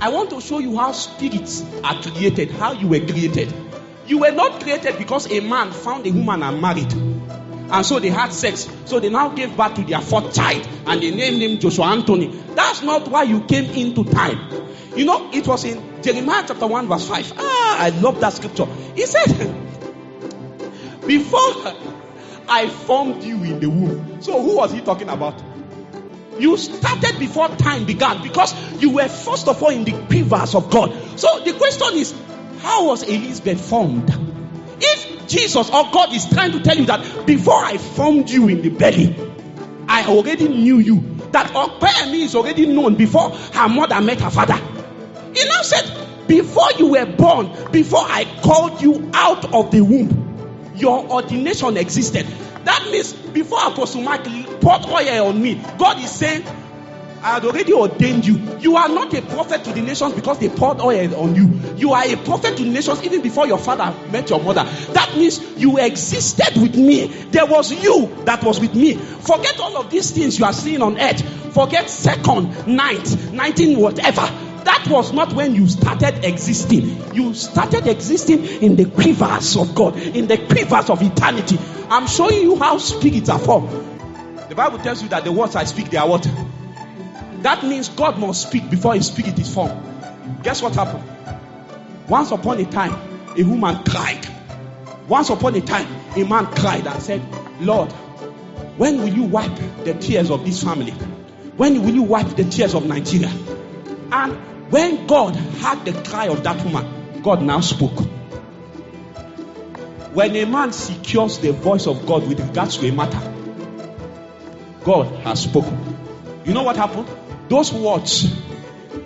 I want to show you how spirits are created, how you were created. You were not created because a man found a woman and married. And so they had sex. So they now gave birth to their fourth child. And they named him Joshua Anthony. That's not why you came into time. You know, it was in Jeremiah chapter 1 verse 5. I love that scripture. He said, before I formed you in the womb. So who was he talking about? You started before time began because you were first of all in the quivers of God. So the question is, how was Elizabeth formed? If Jesus or God is trying to tell you that before I formed you in the belly, I already knew you. That Okpeyemi is already known before her mother met her father. He now said, before you were born, before I called you out of the womb, your ordination existed. That means before Apostle Mark poured oil on me, God is saying, I had already ordained you. You are not a prophet to the nations because they poured oil on you. You are a prophet to the nations even before your father met your mother. That means you existed with me. There was you that was with me. Forget all of these things you are seeing on earth. Forget second, ninth, 19, whatever. That was not when you started existing. You started existing in the quivers of God, in the quivers of eternity. I'm showing you how spirits are formed. The Bible tells you that the words I speak, they are what? That means God must speak before his spirit is formed. Guess what happened? Once upon a time, a woman cried. Once upon a time, a man cried and said, Lord, when will you wipe the tears of this family? When will you wipe the tears of Nigeria? And when God heard the cry of that woman, God now spoke. When a man secures the voice of God with regards to a matter, God has spoken. You know what happened? Those words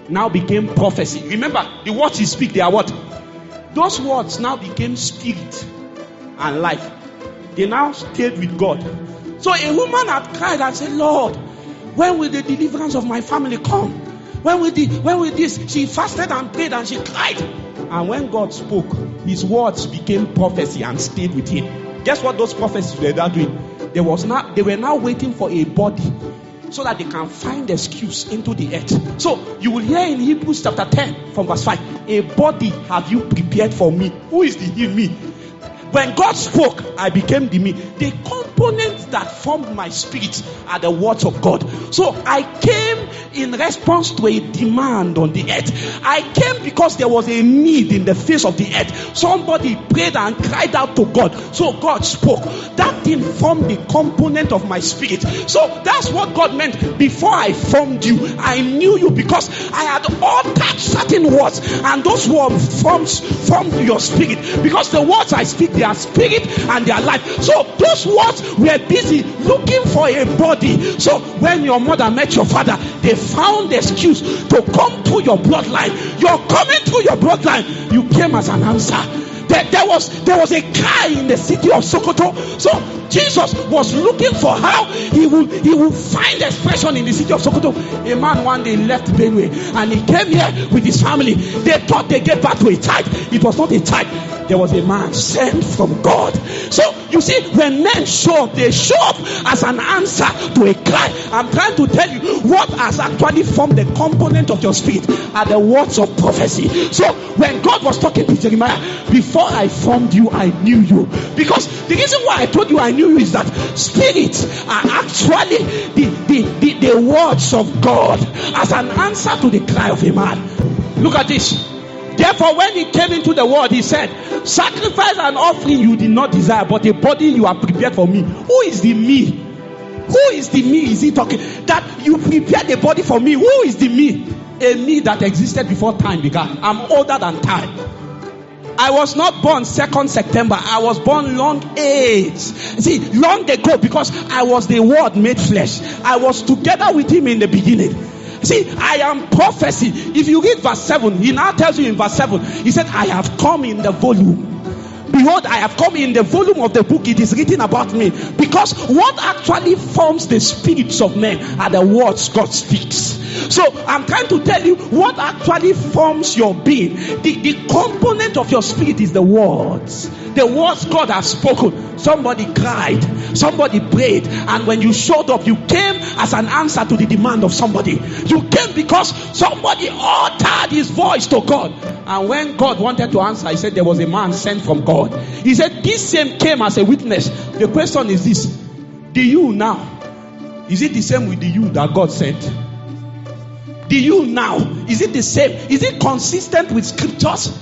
now became prophecy. Remember, the words he speak, they are what? Those words now became spirit and life. They now stayed with God. So a woman had cried and said, Lord, when will the deliverance of my family come? When will this? She fasted and prayed and she cried. And when God spoke, his words became prophecy and stayed with him. Guess what those prophecies were now doing? They were now waiting for a body so that they can find excuse into the earth. So you will hear in Hebrews chapter 10 from verse 5, a body have you prepared for me. Who is the me? When God spoke, I became the me. The components that formed my spirit are the words of God. So I came in response to a demand on the earth. I came because there was a need in the face of the earth. Somebody prayed and cried out to God. So God spoke. That thing formed the component of my spirit. So that's what God meant. Before I formed you, I knew you because I had uttered certain words. And those words formed your spirit. Because the words I speak, they are spirit and their life. So those words were busy looking for a body. So when your mother met your father, they found the excuse to come through your bloodline. You're coming through your bloodline. You came as an answer. There was a cry in the city of Sokoto. So Jesus was looking for how he will find expression in the city of Sokoto. A man one day left Benue and he came here with his family. They thought they gave birth to a child. It was not a child. There was a man sent from God. So you see, when men show up, they show up as an answer to a cry. I'm trying to tell you what has actually formed the component of your spirit are the words of prophecy. So when God was talking to Jeremiah, before I formed you, I knew you. Because the reason why I told you I knew you is that spirits are actually the words of God as an answer to the cry of a man. Look at this. Therefore, when he came into the world, he said, sacrifice and offering you did not desire, but a body you are prepared for me. Who is the me? Who is the me? Is he talking that you prepared a body for me? Who is the me? A me that existed before time began. I'm older than time. I was not born 2nd September. I was born long age. See, long ago, because I was the word made flesh. I was together with him in the beginning. See, I am prophecy. If you read verse 7, he now tells you in verse 7, he said, I have come in the volume. Behold, I have come in the volume of the book. It is written about me. Because what actually forms the spirits of men are the words God speaks. So I'm trying to tell you what actually forms your being. The component of your spirit is the words. The words God has spoken. Somebody cried, somebody prayed, and when you showed up, you came as an answer to the demand of somebody. You came because somebody uttered uttered his voice to God. And when God wanted to answer, he said there was a man sent from God. He said this same came as a witness. The question is this: the you now, is it the same with the you that God sent? The you now, is it the same? Is it consistent with scriptures?